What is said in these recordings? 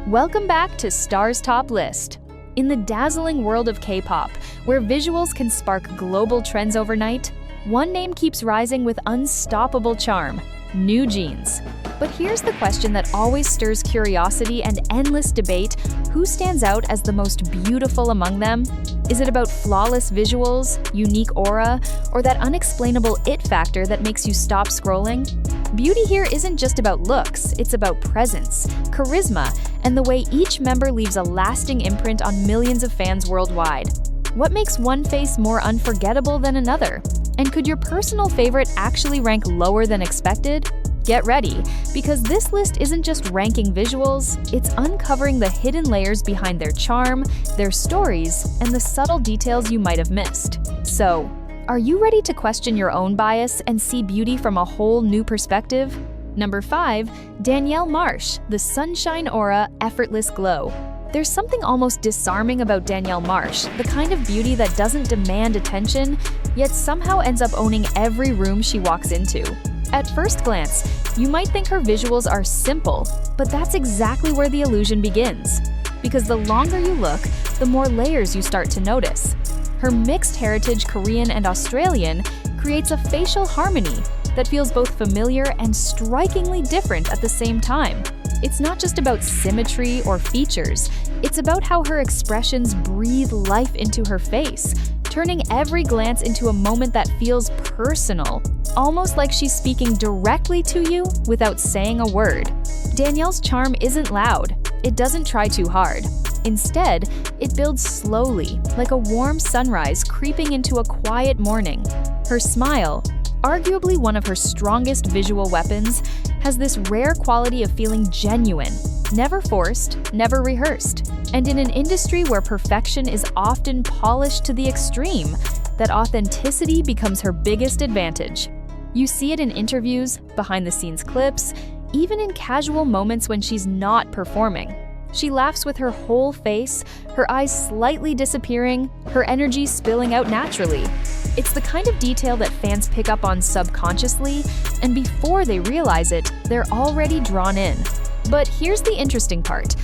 Welcome back to Star's Top List. In the dazzling world of K-pop, where visuals can spark global trends overnight, one name keeps rising with unstoppable charm: NewJeans. But here's the question that always stirs curiosity and endless debate: who stands out as the most beautiful among them? Is it about flawless visuals, unique aura, or that unexplainable it factor that makes you stop scrolling? Beauty here isn't just about looks, it's about presence, charisma, and the way each member leaves a lasting imprint on millions of fans worldwide. What makes one face more unforgettable than another? And could your personal favorite actually rank lower than expected? Get ready, because this list isn't just ranking visuals, it's uncovering the hidden layers behind their charm, their stories, and the subtle details you might have missed. So, are you ready to question your own bias and see beauty from a whole new perspective? Number 5, Danielle Marsh, the sunshine aura, effortless glow. There's something almost disarming about Danielle Marsh, the kind of beauty that doesn't demand attention, yet somehow ends up owning every room she walks into. At first glance, you might think her visuals are simple, but that's exactly where the illusion begins. Because the longer you look, the more layers you start to notice. Her mixed heritage Korean and Australian creates a facial harmony that feels both familiar and strikingly different at the same time. It's not just about symmetry or features, it's about how her expressions breathe life into her face, turning every glance into a moment that feels personal, almost like she's speaking directly to you without saying a word. Danielle's charm isn't loud, it doesn't try too hard. Instead, it builds slowly, like a warm sunrise creeping into a quiet morning. Her smile, arguably one of her strongest visual weapons, has this rare quality of feeling genuine, never forced, never rehearsed. And in an industry where perfection is often polished to the extreme, that authenticity becomes her biggest advantage. You see it in interviews, behind-the-scenes clips, even in casual moments when she's not performing. She laughs with her whole face, her eyes slightly disappearing, her energy spilling out naturally. It's the kind of detail that fans pick up on subconsciously, and before they realize it, they're already drawn in. But here's the interesting part.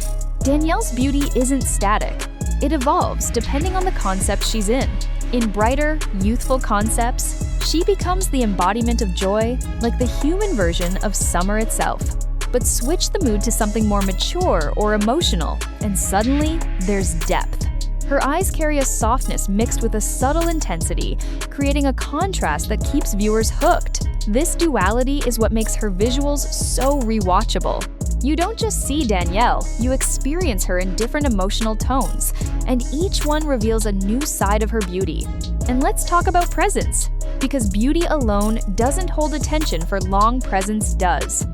Danielle's beauty isn't static. It evolves depending on the concept she's in. In brighter, youthful concepts, she becomes the embodiment of joy, like the human version of summer itself. But switch the mood to something more mature or emotional, and suddenly, there's depth. Her eyes carry a softness mixed with a subtle intensity, creating a contrast that keeps viewers hooked. This duality is what makes her visuals so rewatchable. You don't just see Danielle, you experience her in different emotional tones, and each one reveals a new side of her beauty. And let's talk about presence, because beauty alone doesn't hold attention for long, presence does.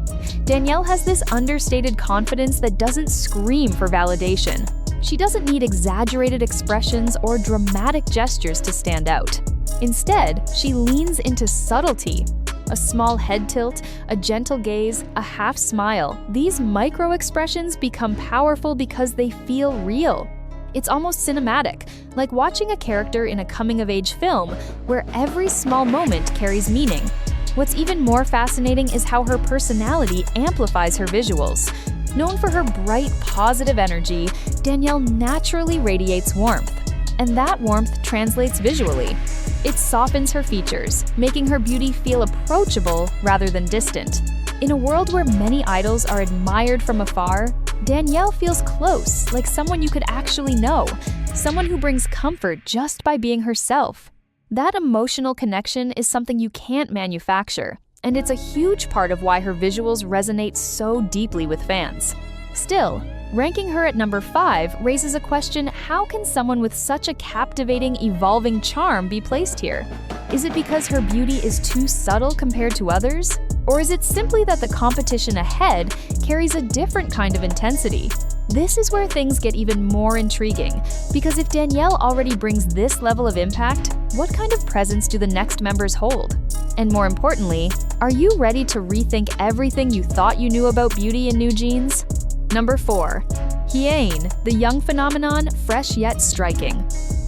Danielle has this understated confidence that doesn't scream for validation. She doesn't need exaggerated expressions or dramatic gestures to stand out. Instead, she leans into subtlety. A small head tilt, a gentle gaze, a half smile. These micro-expressions become powerful because they feel real. It's almost cinematic, like watching a character in a coming-of-age film where every small moment carries meaning. What's even more fascinating is how her personality amplifies her visuals. Known for her bright, positive energy, Danielle naturally radiates warmth. And that warmth translates visually. It softens her features, making her beauty feel approachable rather than distant. In a world where many idols are admired from afar, Danielle feels close, like someone you could actually know, someone who brings comfort just by being herself. That emotional connection is something you can't manufacture, and it's a huge part of why her visuals resonate so deeply with fans. Still, ranking her at number 5 raises a question: how can someone with such a captivating, evolving charm be placed here? Is it because her beauty is too subtle compared to others? Or is it simply that the competition ahead carries a different kind of intensity? This is where things get even more intriguing, because if Danielle already brings this level of impact, what kind of presence do the next members hold? And more importantly, are you ready to rethink everything you thought you knew about beauty in NewJeans? Number 4. Hyein, the young phenomenon, fresh yet striking.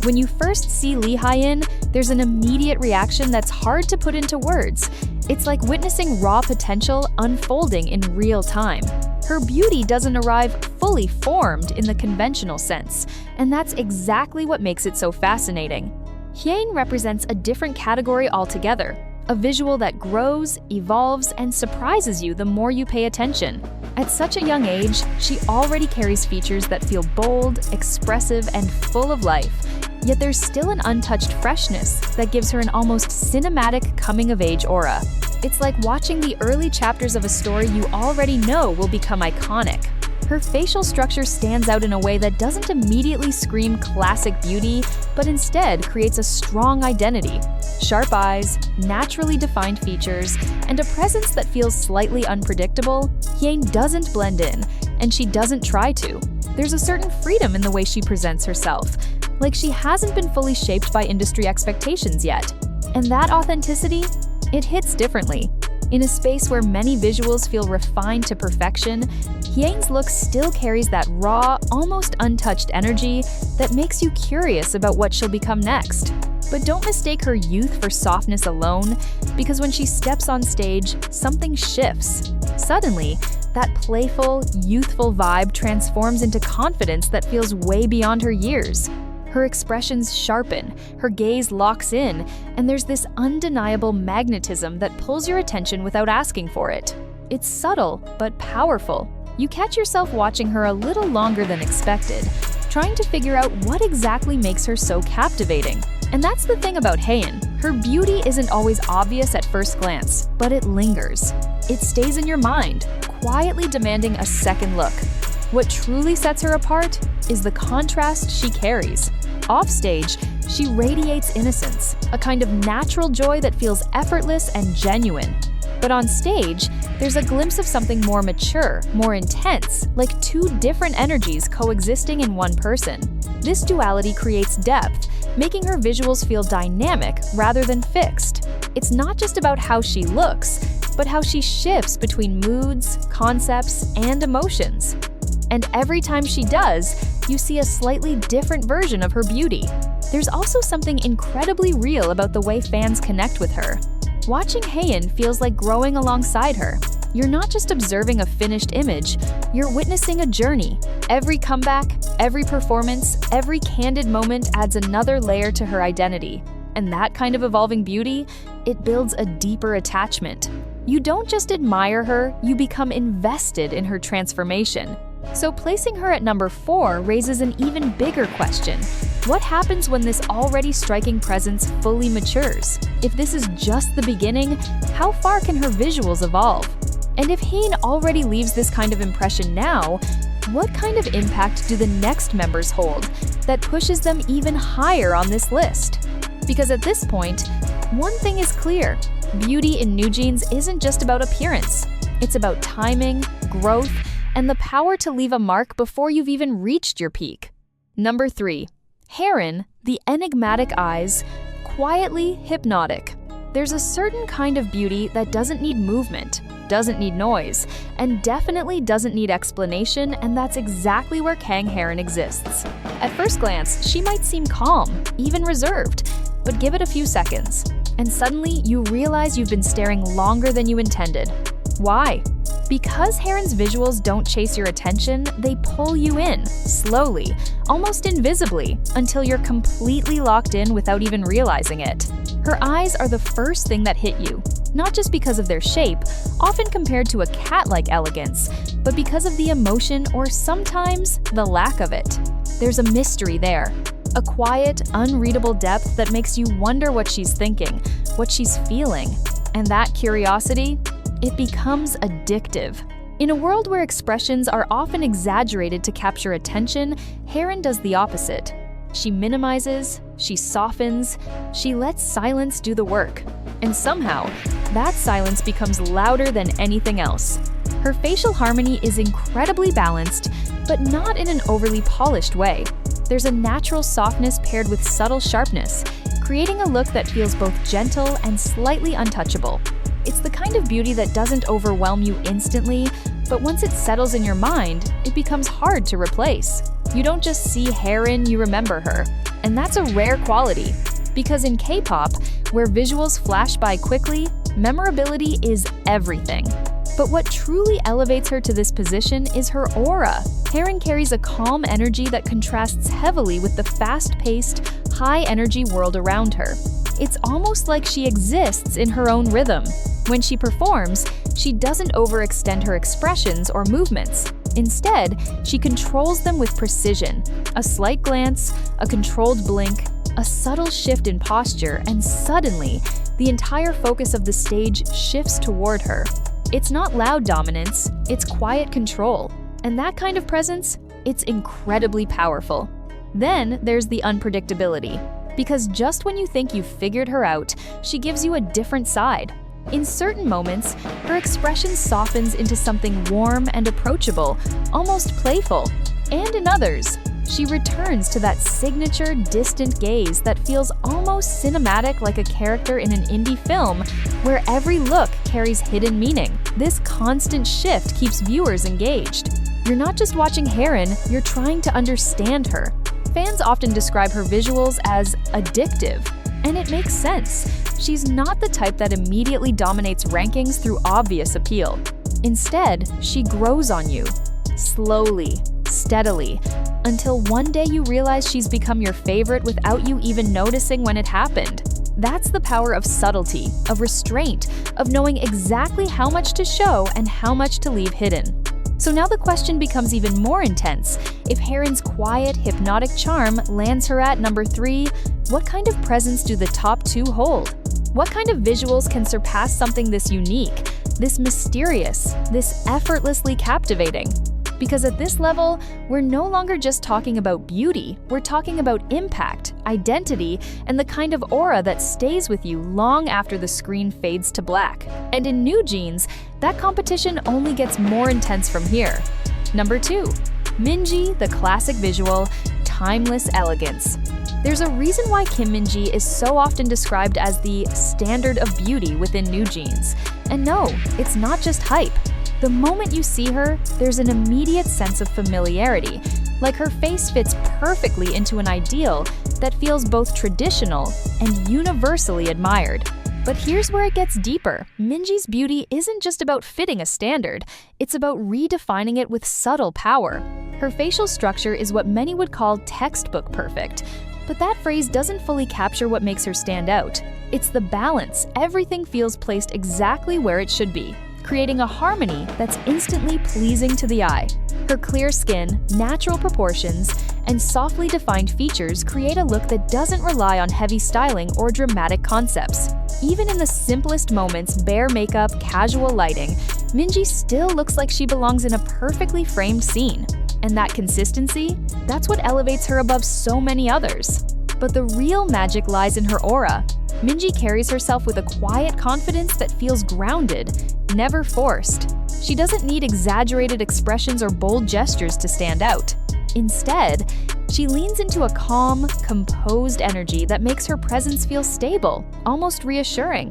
When you first see Hyein, there's an immediate reaction that's hard to put into words. It's like witnessing raw potential unfolding in real time. Her beauty doesn't arrive fully fully formed in the conventional sense, and that's exactly what makes it so fascinating. Hyein represents a different category altogether, a visual that grows, evolves, and surprises you the more you pay attention. At such a young age, she already carries features that feel bold, expressive, and full of life, yet there's still an untouched freshness that gives her an almost cinematic coming-of-age aura. It's like watching the early chapters of a story you already know will become iconic. Her facial structure stands out in a way that doesn't immediately scream classic beauty, but instead creates a strong identity. Sharp eyes, naturally defined features, and a presence that feels slightly unpredictable, Hyein doesn't blend in, and she doesn't try to. There's a certain freedom in the way she presents herself, like she hasn't been fully shaped by industry expectations yet. And that authenticity, it hits differently. In a space where many visuals feel refined to perfection, Hyein's look still carries that raw, almost untouched energy that makes you curious about what she'll become next. But don't mistake her youth for softness alone, because when she steps on stage, something shifts. Suddenly, that playful, youthful vibe transforms into confidence that feels way beyond her years. Her expressions sharpen, her gaze locks in, and there's this undeniable magnetism that pulls your attention without asking for it. It's subtle, but powerful. You catch yourself watching her a little longer than expected, trying to figure out what exactly makes her so captivating. And that's the thing about Hyein. Her beauty isn't always obvious at first glance, but it lingers. It stays in your mind, quietly demanding a second look. What truly sets her apart is the contrast she carries. Offstage, she radiates innocence, a kind of natural joy that feels effortless and genuine. But on stage, there's a glimpse of something more mature, more intense, like two different energies coexisting in one person. This duality creates depth, making her visuals feel dynamic rather than fixed. It's not just about how she looks, but how she shifts between moods, concepts, and emotions. And every time she does, you see a slightly different version of her beauty. There's also something incredibly real about the way fans connect with her. Watching Hyein feels like growing alongside her. You're not just observing a finished image, you're witnessing a journey. Every comeback, every performance, every candid moment adds another layer to her identity. And that kind of evolving beauty, it builds a deeper attachment. You don't just admire her, you become invested in her transformation. So placing her at number 4 raises an even bigger question. What happens when this already striking presence fully matures? If this is just the beginning, how far can her visuals evolve? And if Hyein already leaves this kind of impression now, what kind of impact do the next members hold that pushes them even higher on this list? Because at this point, one thing is clear. Beauty in NewJeans isn't just about appearance. It's about timing, growth, and the power to leave a mark before you've even reached your peak. Number 3. Haerin, the enigmatic eyes, quietly hypnotic. There's a certain kind of beauty that doesn't need movement, doesn't need noise, and definitely doesn't need explanation, and that's exactly where Haerin exists. At first glance, she might seem calm, even reserved, but give it a few seconds, and suddenly you realize you've been staring longer than you intended. Why? Because Haerin's visuals don't chase your attention, they pull you in, slowly, almost invisibly, until you're completely locked in without even realizing it. Her eyes are the first thing that hit you, not just because of their shape, often compared to a cat-like elegance, but because of the emotion or sometimes the lack of it. There's a mystery there, a quiet, unreadable depth that makes you wonder what she's thinking, what she's feeling, and that curiosity, it becomes addictive. In a world where expressions are often exaggerated to capture attention, Haerin does the opposite. She minimizes, she softens, she lets silence do the work. And somehow, that silence becomes louder than anything else. Her facial harmony is incredibly balanced, but not in an overly polished way. There's a natural softness paired with subtle sharpness, creating a look that feels both gentle and slightly untouchable. It's the kind of beauty that doesn't overwhelm you instantly, but once it settles in your mind, it becomes hard to replace. You don't just see Haerin, you remember her. And that's a rare quality, because in K-pop, where visuals flash by quickly, memorability is everything. But what truly elevates her to this position is her aura. Haerin carries a calm energy that contrasts heavily with the fast-paced, high-energy world around her. It's almost like she exists in her own rhythm. When she performs, she doesn't overextend her expressions or movements. Instead, she controls them with precision. A slight glance, a controlled blink, a subtle shift in posture, and suddenly, the entire focus of the stage shifts toward her. It's not loud dominance, it's quiet control. And that kind of presence, it's incredibly powerful. Then there's the unpredictability. Because just when you think you've figured her out, she gives you a different side. In certain moments, her expression softens into something warm and approachable, almost playful. And in others, she returns to that signature, distant gaze that feels almost cinematic, like a character in an indie film, where every look carries hidden meaning. This constant shift keeps viewers engaged. You're not just watching Haerin, you're trying to understand her. Fans often describe her visuals as addictive, and it makes sense. She's not the type that immediately dominates rankings through obvious appeal. Instead, she grows on you, slowly, steadily, until one day you realize she's become your favorite without you even noticing when it happened. That's the power of subtlety, of restraint, of knowing exactly how much to show and how much to leave hidden. So now the question becomes even more intense. If Haerin's quiet, hypnotic charm lands her at number 3, what kind of presence do the top 2 hold? What kind of visuals can surpass something this unique, this mysterious, this effortlessly captivating? Because at this level, we're no longer just talking about beauty, we're talking about impact, identity, and the kind of aura that stays with you long after the screen fades to black. And in NewJeans, that competition only gets more intense from here. Number 2, Minji, the classic visual, timeless elegance. There's a reason why Kim Minji is so often described as the standard of beauty within NewJeans. And no, it's not just hype. The moment you see her, there's an immediate sense of familiarity, like her face fits perfectly into an ideal that feels both traditional and universally admired. But here's where it gets deeper. Minji's beauty isn't just about fitting a standard, it's about redefining it with subtle power. Her facial structure is what many would call textbook perfect, but that phrase doesn't fully capture what makes her stand out. It's the balance. Everything feels placed exactly where it should be, creating a harmony that's instantly pleasing to the eye. Her clear skin, natural proportions, and softly defined features create a look that doesn't rely on heavy styling or dramatic concepts. Even in the simplest moments, bare makeup, casual lighting, Minji still looks like she belongs in a perfectly framed scene. And that consistency, that's what elevates her above so many others. But the real magic lies in her aura. Minji carries herself with a quiet confidence that feels grounded, never forced. She doesn't need exaggerated expressions or bold gestures to stand out. Instead, she leans into a calm, composed energy that makes her presence feel stable, almost reassuring.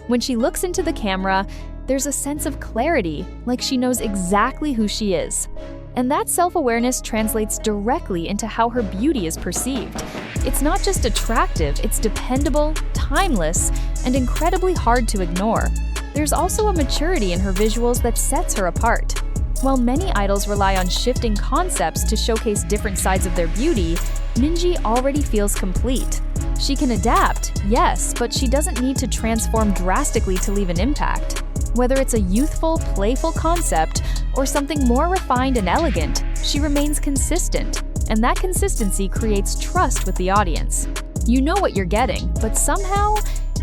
When she looks into the camera, there's a sense of clarity, like she knows exactly who she is. And that self-awareness translates directly into how her beauty is perceived. It's not just attractive, it's dependable, timeless, and incredibly hard to ignore. There's also a maturity in her visuals that sets her apart. While many idols rely on shifting concepts to showcase different sides of their beauty, Minji already feels complete. She can adapt, yes, but she doesn't need to transform drastically to leave an impact. Whether it's a youthful, playful concept or something more refined and elegant, she remains consistent, and that consistency creates trust with the audience. You know what you're getting, but somehow,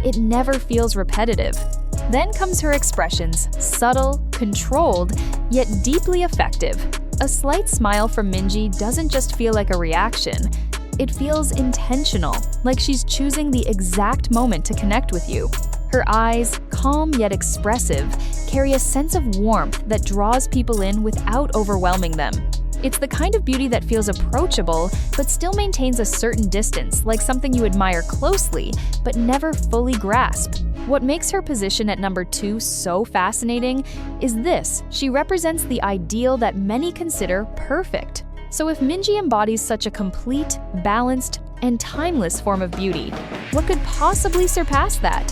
it never feels repetitive. Then comes her expressions, subtle, controlled, yet deeply effective. A slight smile from Minji doesn't just feel like a reaction, it feels intentional, like she's choosing the exact moment to connect with you. Her eyes, calm yet expressive, carry a sense of warmth that draws people in without overwhelming them. It's the kind of beauty that feels approachable, but still maintains a certain distance, like something you admire closely, but never fully grasp. What makes her position at number 2 so fascinating is this: she represents the ideal that many consider perfect. So if Minji embodies such a complete, balanced, and timeless form of beauty, what could possibly surpass that?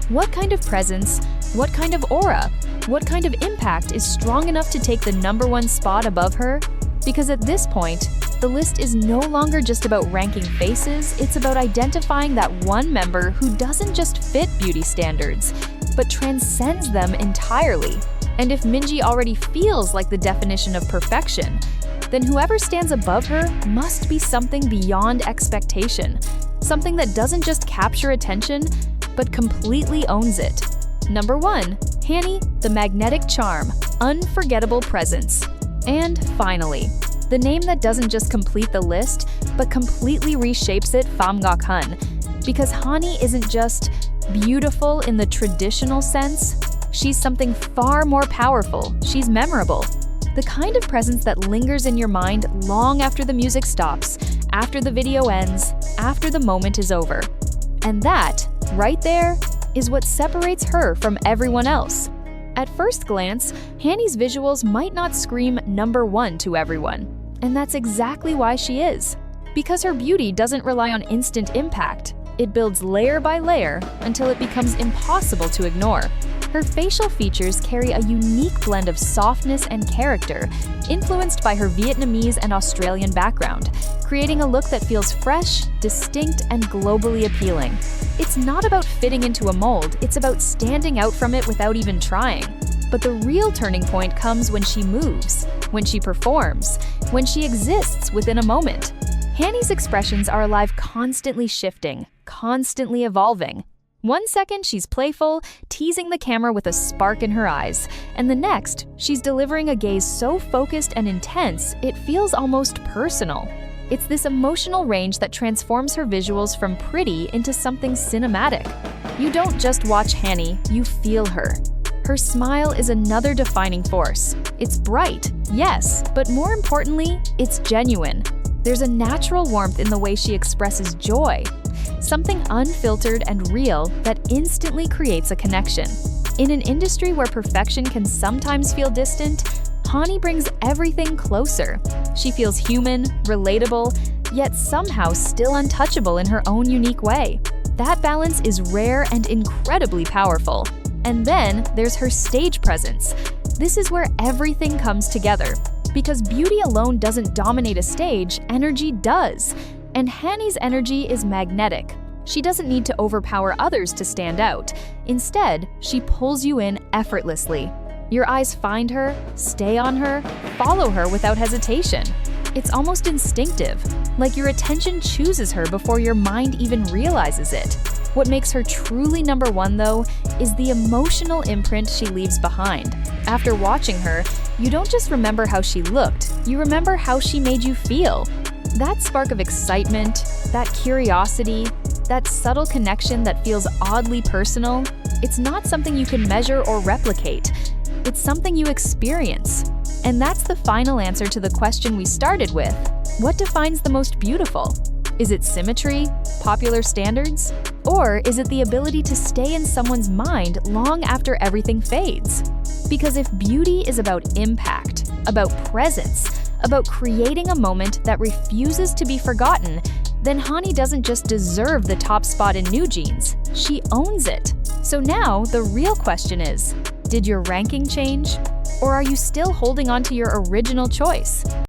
What kind of presence, what kind of aura, What kind of impact is strong enough to take the #1 spot above her? Because at this point, the list is no longer just about ranking faces, it's about identifying that one member who doesn't just fit beauty standards, but transcends them entirely. And if Minji already feels like the definition of perfection, then whoever stands above her must be something beyond expectation, something that doesn't just capture attention, but completely owns it. #1, Hanni, the magnetic charm, unforgettable presence. And finally, the name that doesn't just complete the list, but completely reshapes it, Famgak-hun. Because Hanni isn't just beautiful in the traditional sense, she's something far more powerful. She's memorable. The kind of presence that lingers in your mind long after the music stops, after the video ends, after the moment is over. And that, right there, is what separates her from everyone else. At first glance, Hanni's visuals might not scream #1 to everyone. And that's exactly why she is. Because her beauty doesn't rely on instant impact. It builds layer by layer until it becomes impossible to ignore. Her facial features carry a unique blend of softness and character, influenced by her Vietnamese and Australian background, creating a look that feels fresh, distinct, and globally appealing. It's not about fitting into a mold, it's about standing out from it without even trying. But the real turning point comes when she moves, when she performs, when she exists within a moment. Hanni's expressions are alive, constantly shifting, constantly evolving. One second, she's playful, teasing the camera with a spark in her eyes, and the next, she's delivering a gaze so focused and intense, it feels almost personal. It's this emotional range that transforms her visuals from pretty into something cinematic. You don't just watch Hanni, you feel her. Her smile is another defining force. It's bright, yes, but more importantly, it's genuine. There's a natural warmth in the way she expresses joy, something unfiltered and real that instantly creates a connection. In an industry where perfection can sometimes feel distant, Hanni brings everything closer. She feels human, relatable, yet somehow still untouchable in her own unique way. That balance is rare and incredibly powerful. And then there's her stage presence. This is where everything comes together. Because beauty alone doesn't dominate a stage, energy does. And Hanni's energy is magnetic. She doesn't need to overpower others to stand out. Instead, she pulls you in effortlessly. Your eyes find her, stay on her, follow her without hesitation. It's almost instinctive, like your attention chooses her before your mind even realizes it. What makes her truly #1, though, is the emotional imprint she leaves behind. After watching her, you don't just remember how she looked, you remember how she made you feel. That spark of excitement, that curiosity, that subtle connection that feels oddly personal, it's not something you can measure or replicate. It's something you experience. And that's the final answer to the question we started with. What defines the most beautiful? Is it symmetry, popular standards? Or is it the ability to stay in someone's mind long after everything fades? Because if beauty is about impact, about presence, about creating a moment that refuses to be forgotten, then Hanni doesn't just deserve the top spot in NewJeans, she owns it. So now the real question is, did your ranking change? Or are you still holding on to your original choice?